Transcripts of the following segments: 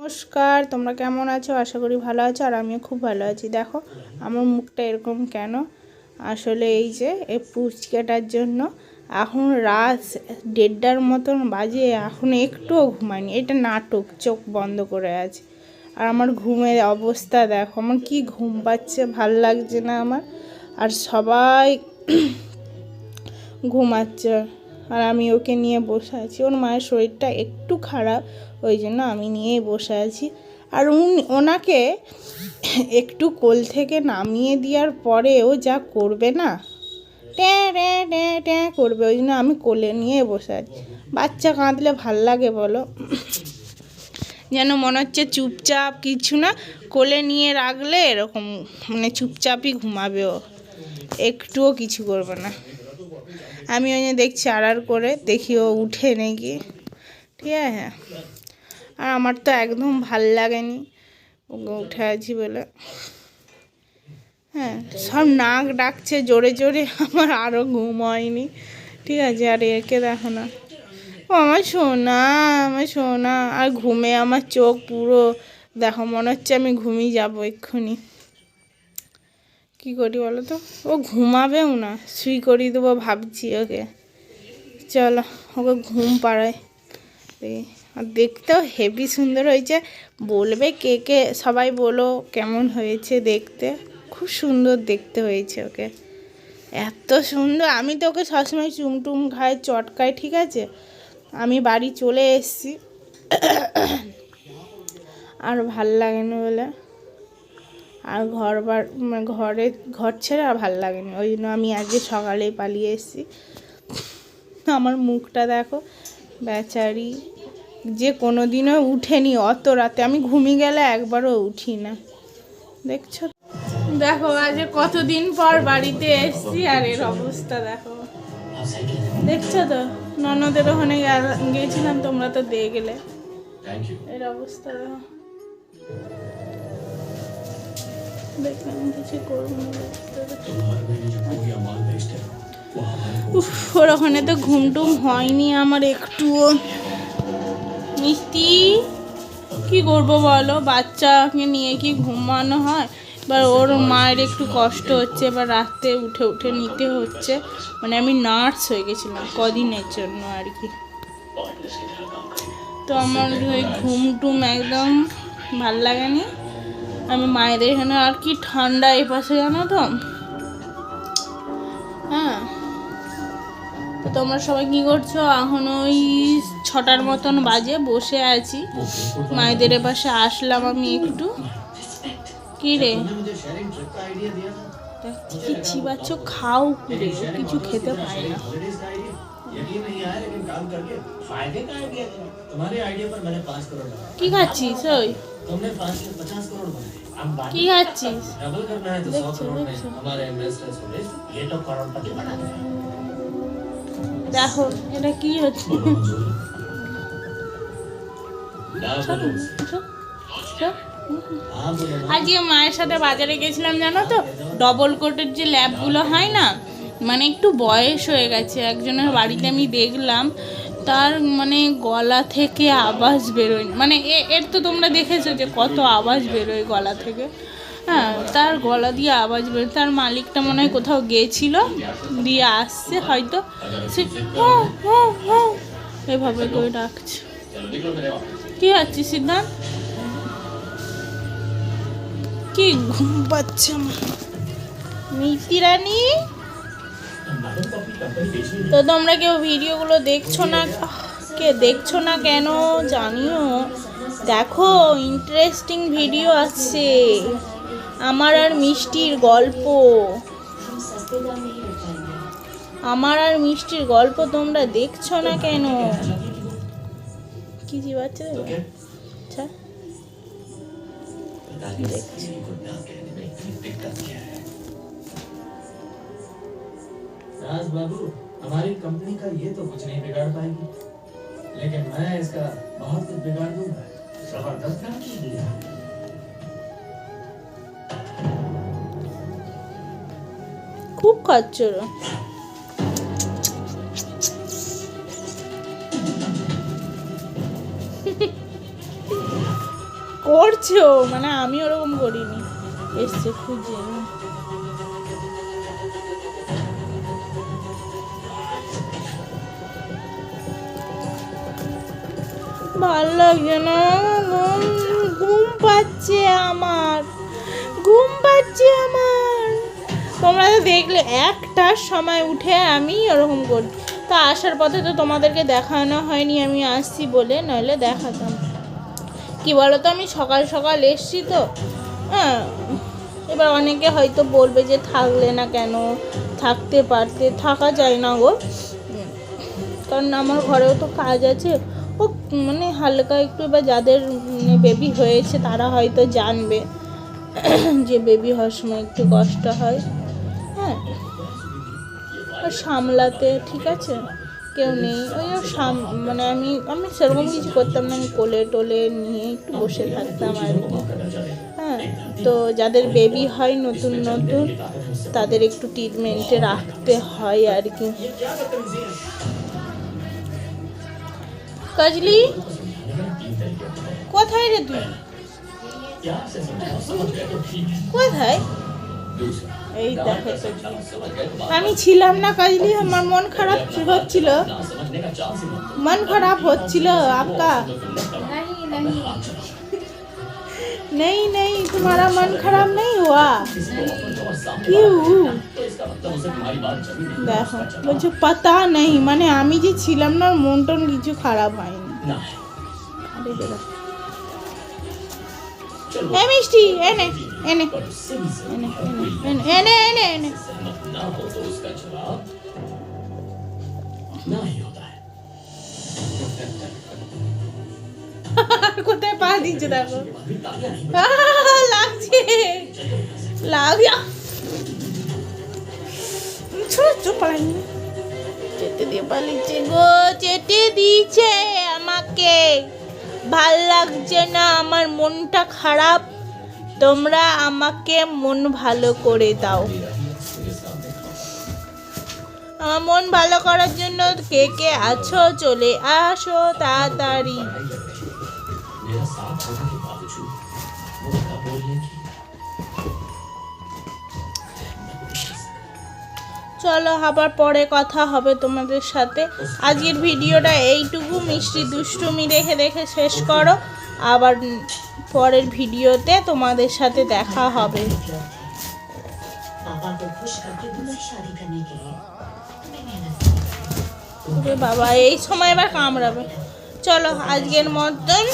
নমস্কার, তোমরা কেমন আছো? আশা করি ভালো আছো। আর আমিও খুব ভালো আছি। দেখো আমার মুখটা এরকম কেন, আসলে এই যে এই পুচকেটার জন্য। এখন রাত 1:30টার মতন বাজে, এখন একটুও ঘুমায়নি। এটা নাটক, চোখ বন্ধ করে আছে। আর আমার ঘুমের অবস্থা দেখো, আমার কি ঘুম পাচ্ছে, ভাল লাগছে না আমার। আর সবাই ঘুমাচ্ছে আর আমি ওকে নিয়ে বসে আছি। ওর মায়ের শরীরটা একটু খারাপ, ওই জন্য আমি নিয়েই বসে আছি। আর ওনাকে একটু কোল থেকে নামিয়ে দেওয়ার পরেও যা করবে না, ট্যাঁ ট্যাঁ ট্যাঁ ট্যাঁ করবে, ওই জন্য আমি কোলে নিয়ে বসে আছি। বাচ্চা কাঁদলে ভাল লাগে বলো? যেন মনে হচ্ছে চুপচাপ কিছু না, কোলে নিয়ে রাখলে এরকম মানে চুপচাপই ঘুমাবে, ও একটুও কিছু করবে না। আমি ওই জন্য দেখছি আড়ার করে দেখি ও উঠে নাকি, ঠিক আছে। আর আমার তো একদম ভাল লাগেনি ওকে উঠে আছি বলে। হ্যাঁ, সব নাক ডাকছে জোরে জোরে, আমার আরও ঘুম হয়নি, ঠিক আছে। আর একে দেখো না, ও আমার সোনা, আমার সোনা। আর ঘুমে আমার চোখ পুরো দেখো, মনে হচ্ছে আমি ঘুমিয়ে যাবো এক্ষুনি। কী করি বলো তো? ও ঘুমাবেও না, শুই করিয়ে দেবো ভাবছি ওকে। চলো ওকে ঘুম পাড়ায়। আর দেখতেও হেভি সুন্দর হয়েছে। বলবে কে কে, সবাই বলো কেমন হয়েছে দেখতে। খুব সুন্দর দেখতে হয়েছে ওকে, এত সুন্দর। আমি তো ওকে সবসময় চুমটুম খাই, চটকাই, ঠিক আছে। আমি বাড়ি চলে এসেছি আর ভাল লাগেনি বলে, আর ঘর ছেড়ে আর ভাল লাগেনি, ওই জন্য আমি আজকে সকালেই পালিয়ে এসেছি। আমার মুখটা দেখো, বেচারি যে কোনো দিনও উঠেনি অত রাতে। আমি ঘুমিয়ে গেলে একবারও উঠি না, দেখছো। দেখো আজ কতদিন পর বাড়িতে এসেছি আর এর অবস্থা দেখো, দেখছো তো। ননদের ওখানে গিয়েছিলাম, তোমরা তো দিয়ে গেলে। এর অবস্থা দেখো, দেখলাম কিছু করবো না। ওর ওখানে তো ঘুমটুম হয়নি আমার একটুও। মিষ্টি কি করবো বলো, বাচ্চাকে নিয়ে কি ঘুমানো হয়? এবার ওর মায়ের একটু কষ্ট হচ্ছে, এবার রাতে উঠে উঠে নিতে হচ্ছে। মানে আমি নার্স হয়ে গেছিলাম কদিনের জন্য আর কি। তো আমার ওই ঘুমটুম একদম ভাল লাগেনি। আমি মায়েদের এখানে, আর কি ঠান্ডা এ পাশে জানো তো। হ্যাঁ, তো তোমরা সবাই কী করছো? এখন ওই 6টার মতন বাজে, বসে আছি। মায়েদের পাশে আসলাম আমি একটু। কি রে কি চিবাচ্ছ? খাও করে, কিছু খেতে পায় না। কি খাচ্ছিস? ওই কি খাচ্ছিস? দেখো এটা কি হচ্ছে। আজকে মায়ের সাথে বাজারে গেছিলাম জানো তো, ডবল কোটের যে ল্যাবগুলো হয় না, মানে একটু বয়স হয়ে গেছে একজনের বাড়িতে আমি দেখলাম, তার মানে গলা থেকে আওয়াজ বেরোয়। মানে এর তো তোমরা দেখেছো যে কত আওয়াজ বেরোয় গলা থেকে। হ্যাঁ, তার গলা দিয়ে আওয়াজ বেরোয়। তার মালিকটা মনে হয় কোথাও গিয়েছিল, দিয়ে আসছে হয়তো, সে এভাবে করে ডাকছে। কি আছে সিদ্ধান্ত? কি ঘুম পাচ্ছে মিষ্টি রানী? তো তোমরা কেউ ভিডিওগুলো দেখছো না, কেন জানিও। দেখো ইন্টারেস্টিং ভিডিও আছে, আমার আর মিষ্টির গল্প। আমার আর মিষ্টির গল্প তোমরা দেখছো না কেন? কি বাচ্চা? আচ্ছা राज बाबू, हमारी कंपनी का ये तो कुछ नहीं बिगाड़ पाएगी, लेकिन मैं इसका बहुत कुछ बिगाड़ दूंगा। जबरदस्त काम किया। खूब खाচ্ছো। করছো, মানে আমি ওরকম করিনি। এসছে খুঁজে, ভাল লাগছে না, ঘুম পাচ্ছে আমার, ঘুম পাচ্ছে আমার। তোমরা তো দেখলে একটার সময় উঠে আমি ওরকম করি। তা আসার পথে তো তোমাদেরকে দেখানো হয়নি আমি আসছি বলে, নইলে দেখাতাম। কি বলো তো, আমি সকাল সকাল এসছি তো, হ্যাঁ। এবার অনেকে হয়তো বলবে যে থাকলে না কেন, থাকতে পারতে, থাকা যায় না গো, কারণ আমার ঘরেও তো কাজ আছে। ও মানে হালকা একটু, এবার যাদের বেবি হয়েছে তারা হয়তো জানবে যে বেবি হওয়ার সময় একটু কষ্ট হয়, হ্যাঁ। আর সামলাতে ঠিক আছে কেউ নেই, ওই মানে আমি সেরকম কিছু করতাম না, আমি কোলে টোলে নিয়ে একটু বসে থাকতাম আর কি, হ্যাঁ। তো যাদের বেবি হয় নতুন নতুন তাদের একটু ট্রিটমেন্টে রাখতে হয় আর কি। কাজলি কোথায় রে তুই, কোথায়? এই দেখো তো, আমি ছিলাম না কাজলি, আমার মন খারাপ হচ্ছিল, मन खराब होच्छिल आपका? नहीं नहीं, तुम्हारा मन खराब नहीं हुआ? क्यों? देखो मुझे पता नहीं, মানে আমি যে ছিলাম না মন টন কিছু খারাপ হয়নি। আরে বেটা, এ মিষ্টি এনে এনে এনে এনে এনে এনে কোথায় পা দিচ্ছে দেখো, লাগছে লাগা, চেটে দিয়ে পালিয়েছে গো, চেটে দিয়েছে আমাকে, ভাল লাগছে না, আমার মনটা খারাপ, তোমরা আমাকে মন ভালো করে দাও। আমার মন ভালো করার জন্য কে কে আছো চলে আসো তাড়াতাড়ি। চলো আবার পরে কথা হবে তোমাদের সাথে। আজকের ভিডিওটা এইটুকু, মিষ্টি দুষ্টুমি দেখে দেখে শেষ করো, আবার পরের ভিডিওতে তোমাদের সাথে দেখা হবে। বাবা এই সময় আবার কামড়াবে। চলো আজকের মতন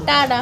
টাটা।